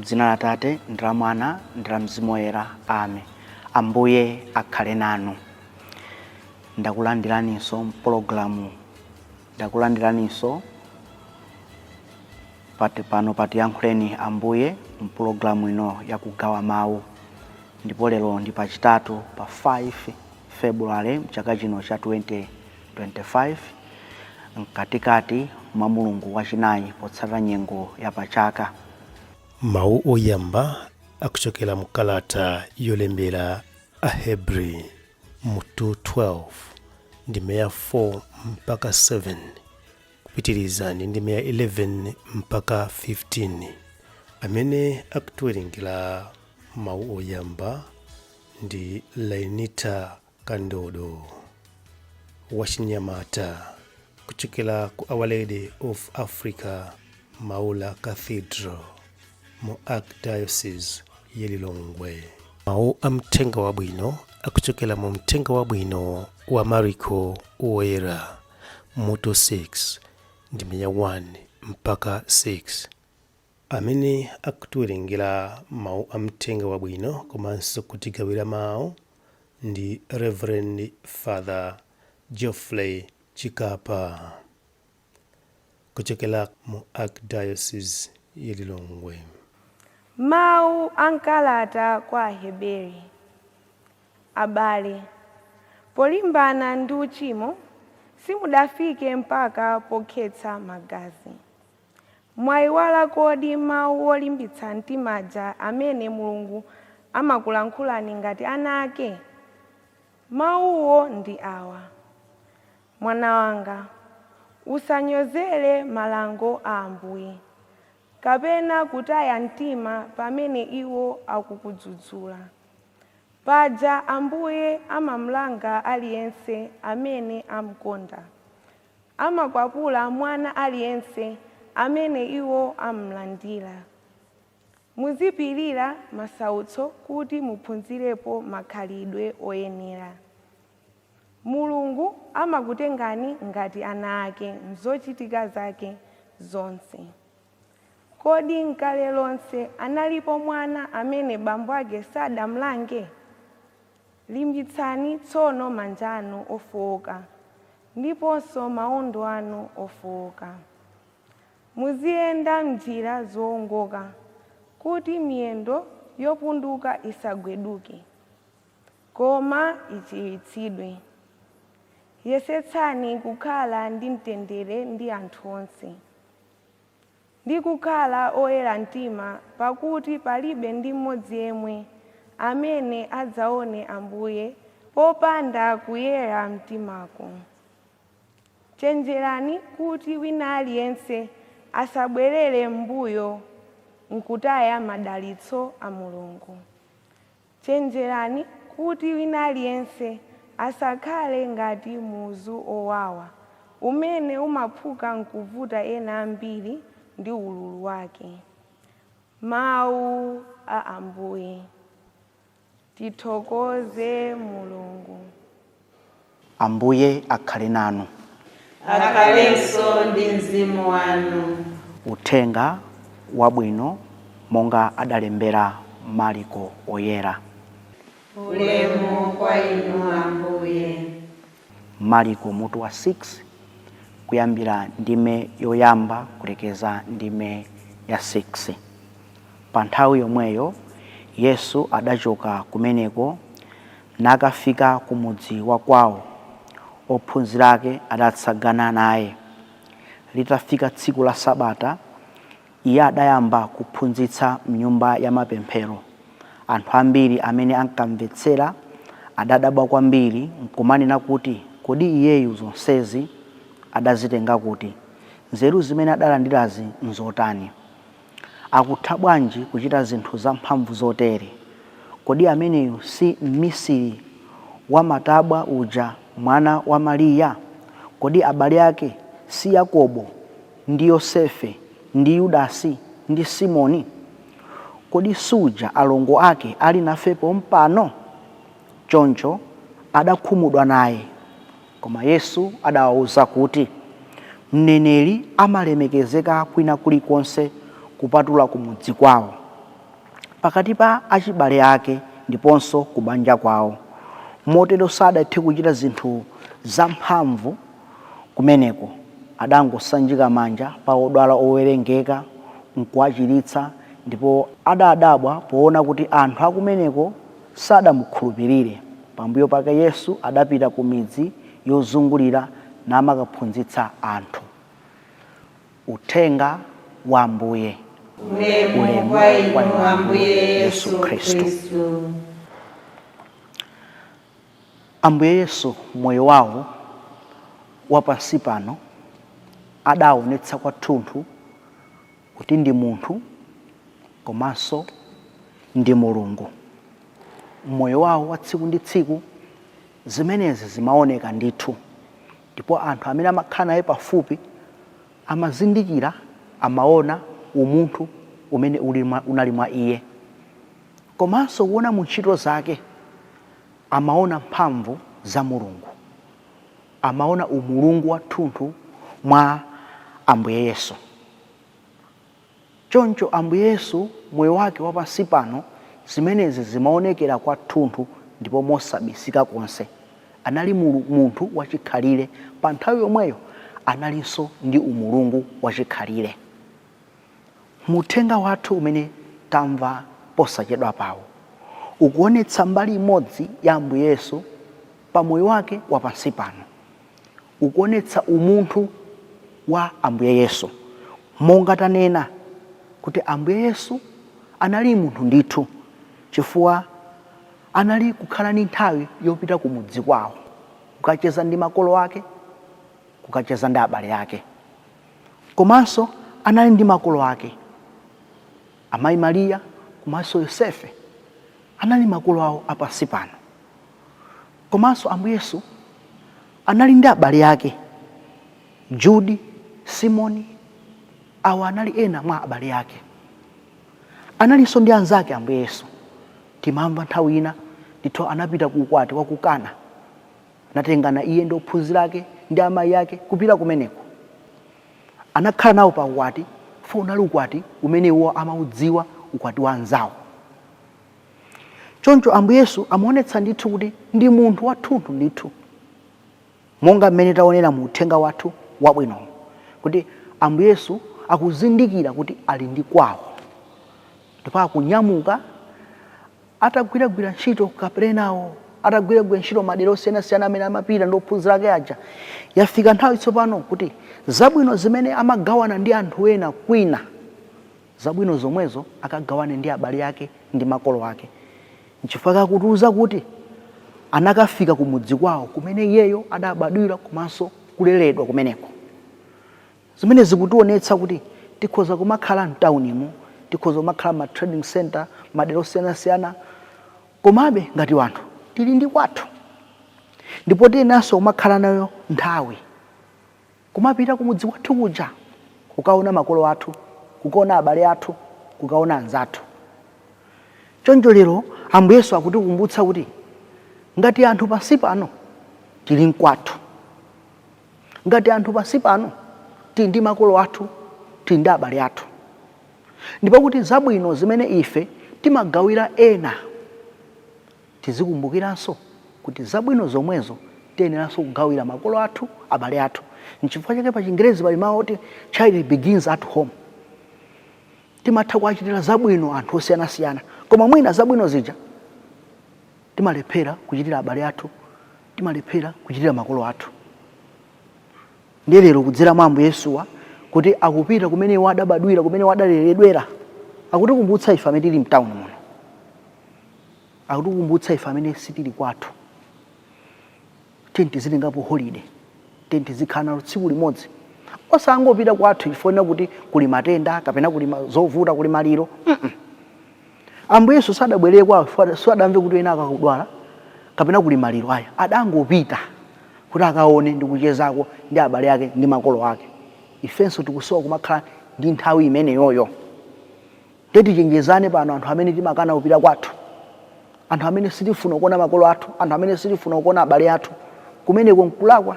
M'dzina la Atate, ndi la Mwana, ndi la Mzimu Woyera. Amen. Ambuye akhale nanu. Ndakulandiraninso mpologalamu. Ndakulandiraninso pano patiyankhuleni Ambuye mpologalamu ino yakugawa mawu. Ndipo lero ndi pachitatu pa 5 February mchaka chino cha 2025 mkatikati mwa mulungu wachinayi potsata nyengo ya pachaka. Mawu oyamba akuchokera mu kalata yolembera Ahebri mutu 12 ndime ya 4 mpaka 7 kupitiriza ndi ndime ya 11 mpaka 15. Amene akutiwerengera mawu oyamba ndi Lainita Kandodo wachinyamata kuchokera ku Our Lady of Africa Maula Cathedral mu Archdiocese ya Lilongwe. Mawu amthenga wabwino akuchokera mu mthenga wabwino wa Mariko Woyera mutu 6 ndime ya 1 mpaka 6. Amene akutiwerengera mawu amthenga wabwino komanso kutigawira mawu ndi Reverend Father Geoffrey Chikapa kuchokera mu Archdiocese ya Lilongwe. Mawu ankalata kwa Aheberi. Abale, polimbana ndi uchimo simudafike mpaka pokhetsa magazi. Mwayiwala kodi mawu olimbitsa mtima aja amene Mulungu amakulankhulani ngati ana ake? Mawuwo ndi awa: mwana wanga, usanyozere malango a Ambuye, kapena kutaya mtima pamene iwo akukudzudzula. Paja Ambuye amamlanga aliyense amene amkonda, amakwapula mwana aliyense amene iwo amlandira. Muzipirira masautso kuti muphunzirepo makhalidwe oyenera. Mulungu amakutengani ngati ana ake m'zochitika zake zonse. Kodi m'kale lonse analipo mwana amene bambo ake sadamlange? Limbitsani tsono manja anu ofowoka ndiponso mawondo anu ofowoka. Muziyenda m'njira zowongoka kuti miyendo yopunduka isagweduke, koma ichiritsidwe. Yesetsani kukhala ndi mtendere ndi anthu onse, ndi kukhala oyera mtima, pakuti palibe ndi mmodzi yemwe amene adzaone Ambuye popanda kuyera mtimako. Chenjerani kuti wina aliyense asabwerere m'mbuyo nkutaya madalitso a Mulungu. Chenjerani kuti wina aliyense asakhale ngati muzu owawa umene umaphuka nkuvuta ena ambiri ndi ululu wake. Mawu a Ambuye. Tithokoze Mulungu. Ambuye akhale nanu. Akhalenso ndi mzimu wanu. Uthenga wabwino monga adalembera Mariko Woyera. Ulemu kwa inu Ambuye. Mariko mutu wa 6 kuyambira ndime yoyamba kulekeza ndime ya 6. Pa nthawi yomweyo Yesu adachoka kumeneko nakafika ku mudzi wa kwawo. Ophunzira ake adatsagana naye. Litafika tsiku la Sabata, iye adayamba kuphunzitsa m'nyumba ya mapemphero. Anthu ambiri amene ankamvetsera adadabwa kwambiri nkumanena kuti kodi iyeyu zonsezi adazitenga kuti? Nzeru zimene adalandirazi nzotani? Akutha bwanji kuchita zinthu zamphamvu zotere? Kodi ameneyu si mmisiri wa matabwa uja mwana wa Mariya? Kodi abale ake si Yakobo ndi Yosefe ndi Yudasi ndi Simoni? Kodi suja alongo ake ali nafepo mpano? Choncho adakhumudwa naye. Koma Yesu adawawuza kuti mneneri amalemekezeka kwina kulikonse kupatula ku mudzi kwawo pakati pa achibale ake ndiponso kubanja kwawo. Motero sadathe kuchita zinthu zamphamvu kumeneko, adangosanjika manja pa odwala owerengeka nkuwachiritsa, ndipo adadabwa poona kuti anthu akumeneko sadamukhulupirire. Pambuyo pake Yesu adapita ku midzi yozungulira namakaphunzitsa anthu. Uthenga wa Ambuye. Ulemu kwa inu Ambuye Yesu Kristu. Ambuye Yesu moyo wawo wapansi pano adaonetsa kwathunthu kuti ndi munthu komanso ndi Mulungu. Moyo wawo wa tsiku ndi tsiku zimenezi zimaoneka ndithu, ndipo anthu amene amakhala naye pafupi amazindikira, amaona umunthu umene unali mwa iye. Komanso kuona mu ntchito zake amaona mphamvu za Mulungu, amaona umulungu wathunthu mwa Ambuye Yesu. Choncho Ambuye Yesu moyo wake wapansi pano zimenezi zimaonekera kwathunthu ndipo mosabisika konse. Anali munthu wachikhalire, pa nthawi yomweyo analinso ndi umulungu wachikhalire. Muthenga wathu umene tamva posachedwa pawo ukuonetsa mbali imodzi ya Ambuye Yesu pa moyo wake wapansi pano. Ukuonetsa umunthu wa Ambuye Yesu, monga tanena kuti Ambuye Yesu anali munthu ndithu, chifukwa anali kukhala ni nthawi yopita ku mudzi kwawo kukacheza ndi makolo ake, kukacheza ndi abale ake. Komanso anali ndi makolo ake, amayi Mariya komanso Yosefe, anali makolo awo apansi pano. Komanso Ambuye Yesu anali ndi abale ake, Judi, Simoni, awa anali ena mwa abale ake. Analinso ndi anzake Ambuye Yesu. Timamva nthawi ina ndithu anapita ku ukwati wa ku Kana, anatengana iye ndi ophunzira ake ndi amayi ake kupita kumeneko. Anakhala nawo pa ukwati, funa unali ukwati umene iwo amaudziwa ukwati wa anzawo. Choncho Ambuye Yesu amaonetsa ndithu kuti ndi munthu wathunthu ndithu, monga mmene taonera mu uthenga wathu wabwino, kuti Ambuye Yesu akuzindikira kuti ali ndi kwawo, ndipo akunyamuka atagwiragwira ntchito ku Kaperenawo, atagwiragwira ntchito madera osiyanasiyana amene amapita ndi ophunzira ake aja. Yafika nthawi tsopano kuti zabwino zimene amagawana ndi anthu ena kwina, zabwino zomwezo akagawane ndi abale ake ndi makolo ake. Nchifukwa akutiuza kuti anakafika ku mudzi kwawo kumene iyeyo adabadwira komanso kuleredwa kumeneko. Zimene zikutionetsa kuti tikhoza kumakhala mtaunimo, tikhoza kumakhala ma trading center, madera osiyanasiyana, komabe ngati wanthu tili ndi kwathu. Ndipo tiyenanso kumakhala nayo nthawi kumapita ku mudzi kwathu kuja kukaona makolo athu, kukaona abale athu, kukaona anzathu. Choncho lero Ambuye Yesu akutikumbutsa kuti ngati anthu pansi pano tili mkwathu, ngati anthu pansi pano tili ndi makolo athu, tili ndi abale athu, ndipo kuti zabwino zimene ife timagawira ena tizikumbukiranso kuti zabwino zomwezo tiyeneranso kugawira makolo athu, abale athu. Nchifukwa chake pa Chingerezi pali mawu oti child begins at home. Timatha kuachitira zabwino anthu osiyanasiyana, koma mwina zabwino zija timalephera kuchitira abale athu, timalephera kuchitira makolo athu. Ndiye lero kudzera mwa Ambuye Yesuwa kuti akupita kumene wadabadwira, kumene wadaleredwera, akutikumbutsa ife amene tili mtawuni muno, akutikumbutsa ife amene sitili kwathu. Tenti zilingapo holiday, tenti zikhala tsiku limodzi, osangopita kwathu chifukwa kuti kuli matenda kapena kuli zovuta, kuli maliro. Ambuye Yesu sadabwerere kwawo sadamve kuti ena akakudwala kapena kuli maliro aya, adangopita kuti akaone ndi kuchezako ndi abale ake ndi makolo ake. Ifenso tikusowa kumakhala ndi nthawi imene yoyo. Tichenjezane pano anthu amene timakana kupita kwathu, anthu amene sitifuna kuona makolo athu, anthu amene sitifuna kuona abale athu, kumeneko nkulakwa.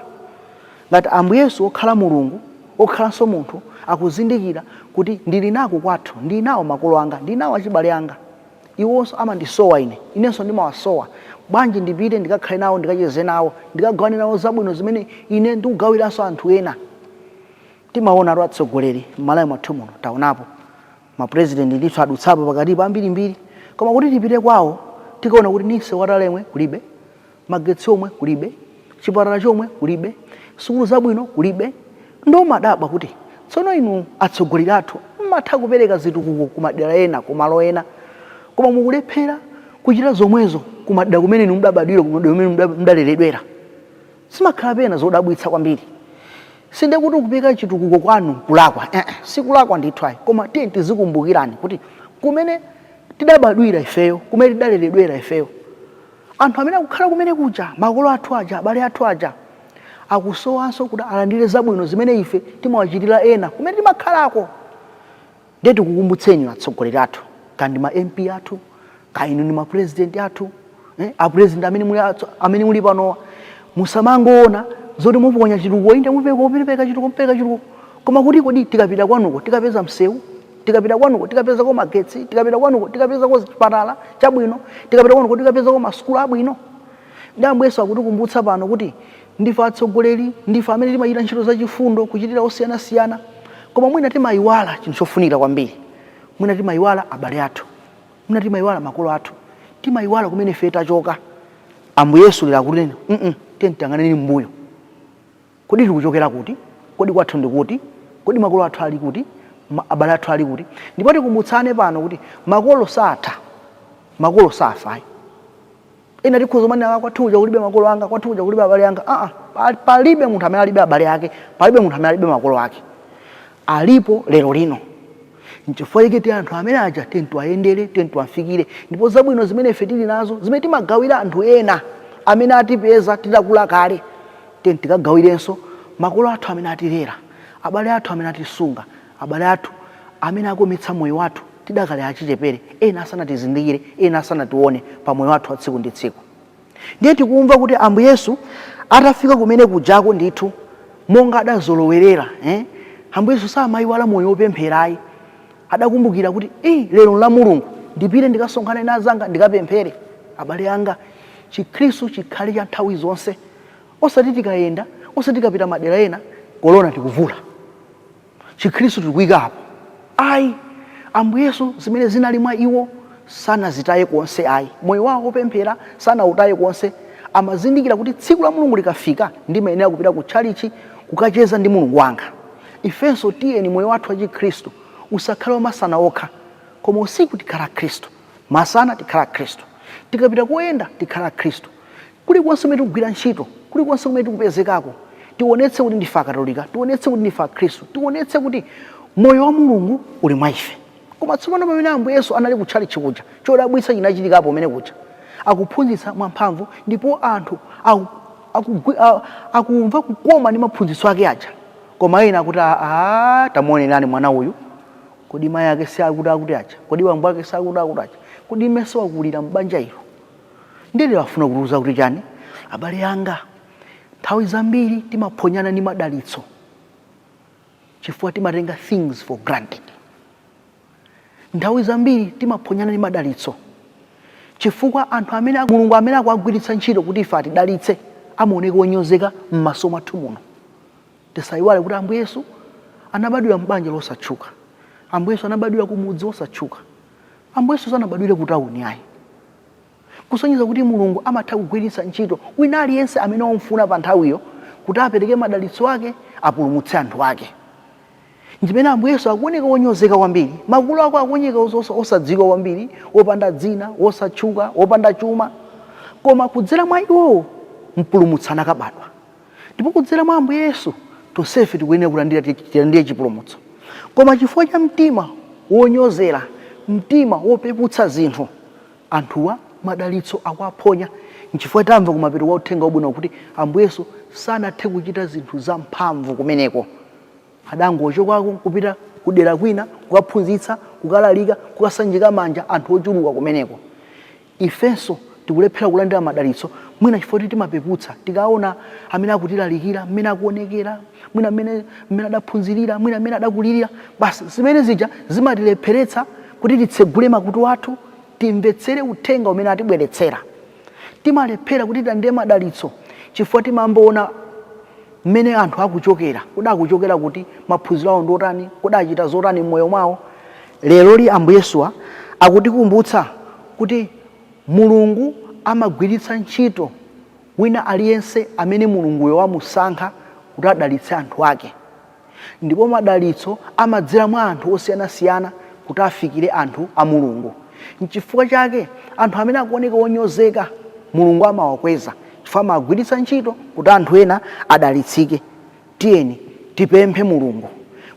Ngati Ambuye Yesu okhala Mulungu, okhalanso munthu, akuzindikira kuti ndili nako kwathu, ndili nawo makolo anga, ndili nawo achibale anga. iwonso amandisowa inenso ndimawasowa. Bwanji ndipite ndikakhale nawo ndikacheze nawo ndikagawane nawo zabwino zimene ine ndikugawiranso anthu ena. Timaona atsogoleri m'malawi mwathu muno taonapo mapresident ndithu adutsapo pakatipo ambirimbiri, koma kuti tipite kwawo tikaona kuti nise watalemwe kulibe, magetsi omwe kulibe, chipatala chomwe kulibe, sukulu zabwino kulibe. Ndo madabwa kuti tsono inu atsogoleri athu mmatha kupereka zitukuko kumadera ena kumalo ena, koma mukulephera kuchita zomwezo kumadera kumene inu mudabadwira kumene mudaleredwera. Simakhala pena zodabwitsa kwambiri. Sinde kuti kupeka chitukuko kwanu kulakwa, sikulakwa ndithu ayi, koma tiye tizikumbukirani kuti kumene tidabadwira ifeyo, kumene tidaleredwera ifeyo, anthu amene akukhala kumene kuja, makolo athu aja, abale athu aja, akusowanso kuti alandire zabwino zimene ife timawachitira ena kumene timakhalako. Ndiye tikukumbutseni atsogoleri athu, kandi ma MP athu, kainu ni ma president athu, apresident amene muli panowa, musamangoona zoti muponya chitukuko inde mupeka chitukuko, koma kuti kodi tikapita kwanuko tikapeza msewu, tikapita kwanuko tikapeza ko magetsi, tikapita kwanuko tikapeza ko chipatala chabwino, tikapita kwanuko tikapeza ko masukulu abwino. Ndambuyeso akutikumbutsa pano kuti ndife atsogoleri, ndife amene timachita ntchito zachifundo kuchitira osiyanasiyana, koma mwina timayiwala chinthu chofunika kwambiri. Mwina timayiwala abale athu, mwina timayiwala makolo athu, timayiwala kumene ife tachoka. Ambuye Yesu lero akunena tiyang'aneni mbuyo. Kodi tikuchokera kuti? Kodi kwathu ndi kuti? Kodi makolo athu ali kuti? Abale athu ali kuti? Ndipo tikumbutsane pano kuti makolo satha, makolo safa. Ena tikhoza manena kwathu uja kulibe makolo anga, kwathu uja kulibe abale anga. Palibe munthu amene alibe abale ake, palibe munthu amene alibe makolo ake. Alipo lero lino. Nchifukwa chake anthu amene aja tiwayendere, tiwafikire. Ndipo zabwino zimene ife tili nazo, zimene timagawira anthu ena amene atipeza titakula kale, tikagawirenso makolo athu amene atilera, abale athu amene atisunga, abale athu amene akometsa moyo wathu tidakale achichepere, ena asanatizindikire, ena asanatione pa moyo wathu wa tsiku ndi tsiku. Ndiye tikumva kuti Ambuye Yesu atafika kumene kujako ndithu monga adazolowerera, Ambuye Yesu samayiwala moyo wopempherayi. Adakumbukira kuti lero la Mulungu ndipite ndikasonkhane na azanga ndikapemphere. Abale anga, Chikhristu chikhale cha nthawi zonse. Osati tikayenda, osati tikapita madera ena, kolona tikuvula. Chikhristu tikuyika apo. Ayi, Ambuye Yesu zimene zinali mwa iwo sanazitaye konse ayi. Moyo wawo wopemphera sanautaye konse. Amazindikira kuti tsiku la Mulungu likafika ndimayenera kupita ku tchalichi kukacheza ndi Mulungu wanga. Ifenso tiyeni moyo wathu wa Chikhristu usakhale wamasana okha, koma usiku tikhala Khristu, masana tikhala Khristu, tikapita kuyenda tikhala Khristu. Kulikonse kumene tikugwira ntchito, kulikonse kumene tikupezekako, tionetse kuti ndife Akatolika, tionetse kuti ndife Khristu, tionetse kuti moyo wa Mulungu uli mwa ife. Koma tsopano pamene Ambuye Yesu anali kutchalichi kuja, chodabwitsa chinachitikapo pamene kuja, akuphunzitsa mwamphamvu, ndipo anthu akumva kukoma ndi maphunzitso ake aja. Koma ena akuti tamuonerani mwana uyu, kodi mayi ake sakuti aja, kodi bambo ake sakuti aja, kodi meso akulira mbanja ilo. Ndile wafuna kuruza kuti chani? Abale anga, nthawi zambiri timaphonyana ndi madalitso chifukwa timatenga things for granted. Nthawi zambiri timaphonyana ndi madalitso chifukwa anthu amene Mulungu amene akuagwiritsa ntchito kuti ife atidalitse amaoneka onyozeka m'maso mwathu muno. Tisayiwale kuti Ambuye Yesu anabadwira m'banja losatchuka, Ambuye Yesu anabadwira kumudzi wosatchuka, Ambuye Yesu sanabadwire ku tawuni ayi. Kusonyeza kuti Mulungu amatha kugwiritsa ntchito wina aliyense amene wamfuna pa nthawiyo kuti apereke madalitso ake, apulumutse anthu ake. Njimene Ambuye Yesu akuoneka wonyozeka kwambiri, makulu ako akuoneka osadziwika kwambiri, wopanda dzina, wosatchuka, wopanda chuma, koma kudzera mwa iwo mpulumutsana kabadwa. Ndipo kudzera mwa Ambuye Yesu tonsefe tikuyenera kulandira chipulumutso. Koma chifukwa cha mtima wonyozera, mtima wopeputsa zinthu, anthuwa madalitso akuaphonya. Nchifukwa tamva kumapeto kwa uthenga wabwino kuti Ambuye Yesu sanathe kuchita zinthu za mphamvu kumeneko. Adangochokwako kupita kudera kwina, kukaphunzitsa, kukalalika, kukasanjika manja anthu ochuluka kumeneko. Ifenso tikulephera kulandira madalitso mwina chifukwa timapeputsa, tikaona amene akutilalikira, amene akuonekera, mwina amene adaphunzirira, mwina amene adakulirira, basi zimene zija zimatilepheretsa kuti titsegule makutu athu, timvetsere uthenga umene atibweretsera. Timalephera kuti tandire madalitso chifukwa timamboona mmene anthu akuchokera, kudakuchokera kuti maphunziro awo ndotani, kudachita zotani mmoyo mwawo. Lero li Ambuye Yesu akutikumbutsa kuti Mulungu amagwiritsa ntchito wina aliyense amene Mulunguyo wamusankha kuti adalitse anthu ake. Ndipo madalitso amadzera mwa anthu osiyanasiyana kuti afikire anthu a Mulungu. N'chifukwa chake anthu amene akuoneka onyozeka Mulungu amawakweza chifukwa amagwiritsa ntchito kuti anthu ena adalitsike. Tiyeni tipemphe Mulungu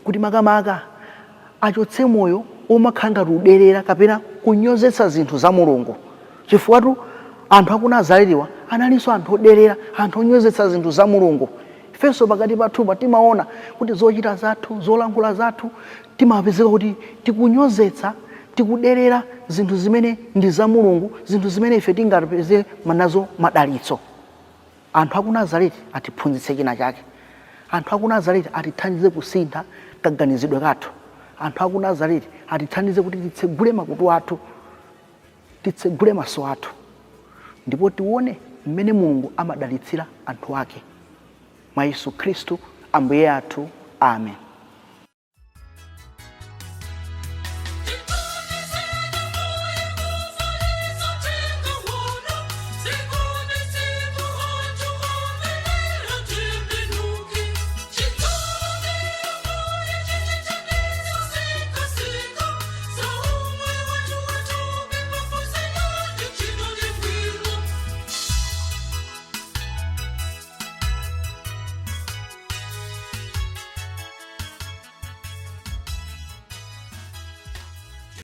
kuti makamaka achotse moyo omakhala uderera kapena kunyozetsa zinthu za Mulungu. Chifukwa anthu aku Nazaretiwa analinso anthu oderera, anthu onyozetsa zinthu za Mulungu. Ifenso pakati pathu timaona kuti zochita zathu, zolankhula zathu timapezeka kuti tikunyozetsa, tikuderera zinthu zimene ndi za Mulungu, zinthu zimene ife tingapeze manazo madalitso. Anthu aku Nazareti atiphunzitse china chake. Anthu aku Nazareti atithandize kusintha kaganizidwe kathu. Anthu aku Nazareti atithandize kuti titsegule makutu athu, titsegule maso athu, ndipo tione mmene Mulungu amadalitsira anthu ake. Mwa Yesu Khristu Ambuye athu. Amen.